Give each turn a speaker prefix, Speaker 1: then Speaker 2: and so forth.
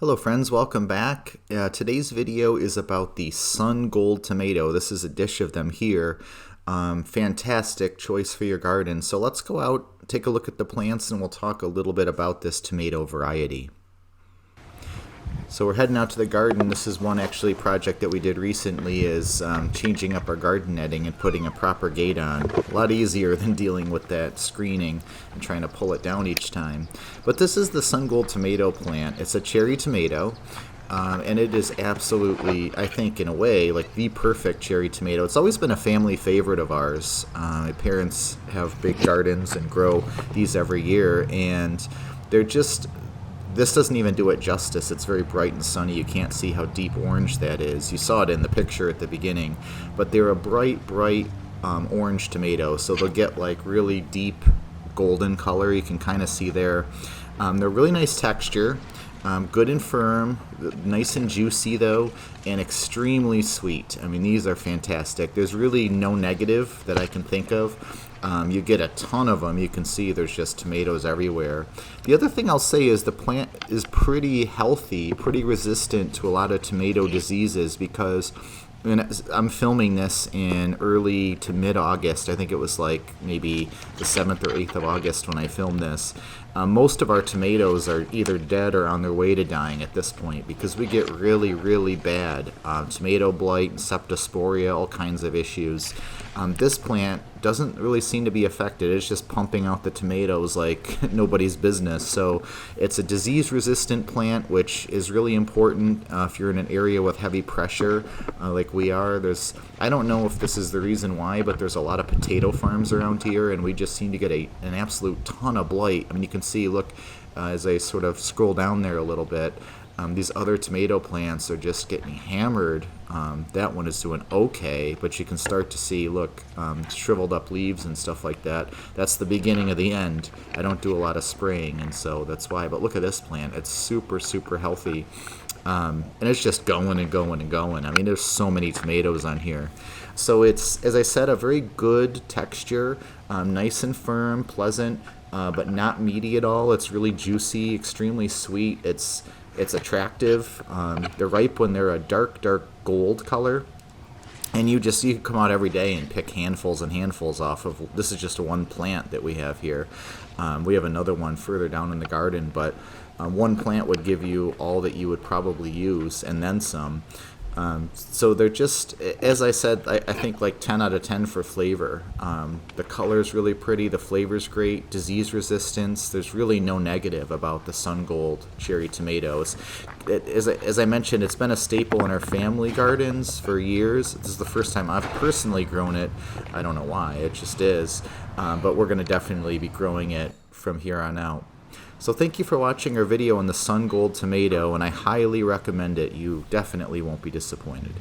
Speaker 1: Hello friends, welcome back. Today's video is about the Sungold tomato. This is a dish of them here. Fantastic choice for your garden. So let's go out, take a look at the plants, and we'll talk a little bit about this tomato variety. So we're heading out to the garden. This is one actually project that we did recently, is changing up our garden netting and putting a proper gate on. A lot easier than dealing with that screening and trying to pull it down each time. But this is the Sungold tomato plant. It's a cherry tomato. And it is absolutely, I think, in a way, like the perfect cherry tomato. It's always been a family favorite of ours. My parents have big gardens and grow these every year, and they're just... This doesn't even do it justice. It's very bright and sunny. You can't see how deep orange that is. You saw it in the picture at the beginning. But they're a bright orange tomato, so they'll get like really deep golden color. You can kind of see there. They're really nice texture, good and firm, nice and juicy though, and extremely sweet. I mean, these are fantastic. There's really no negative that I can think of. You get a ton of them. You can see there's just tomatoes everywhere. The other thing I'll say is the plant is pretty healthy, pretty resistant to a lot of tomato diseases, because I'm filming this in early to mid-August. I think it was like maybe the 7th or 8th of August when I filmed this. Most of our tomatoes are either dead or on their way to dying at this point, because we get really bad tomato blight, septosporia, all kinds of issues. This plant doesn't really seem to be affected. It's just pumping out the tomatoes like nobody's business. So it's a disease-resistant plant, which is really important if you're in an area with heavy pressure like we are. I don't know if this is the reason why, but there's a lot of potato farms around here, and we just seem to get an absolute ton of blight. I mean, you can see, look, as I sort of scroll down there a little bit, these other tomato plants are just getting hammered. That one is doing okay, but you can start to see, look, shriveled up leaves and stuff like that. That's the beginning of the end. I don't do a lot of spraying, and so that's why. But look at this plant. It's super healthy. And it's just going and going and going. I mean, there's so many tomatoes on here. So it's, as I said, a very good texture, nice and firm, pleasant, but not meaty at all. It's really juicy, extremely sweet. It's attractive. They're ripe when they're a dark gold color. And you can come out every day and pick handfuls and handfuls off of. This is just one plant that we have here. We have another one further down in the garden, but one plant would give you all that you would probably use and then some. So they're just, as I said, I think like 10 out of 10 for flavor. The color's really pretty, the flavor's great, disease resistance. There's really no negative about the Sungold cherry tomatoes. As I mentioned, it's been a staple in our family gardens for years. This is the first time I've personally grown it. I don't know why, it just is. But we're going to definitely be growing it from here on out. So thank you for watching our video on the Sungold tomato, and I highly recommend it. You definitely won't be disappointed.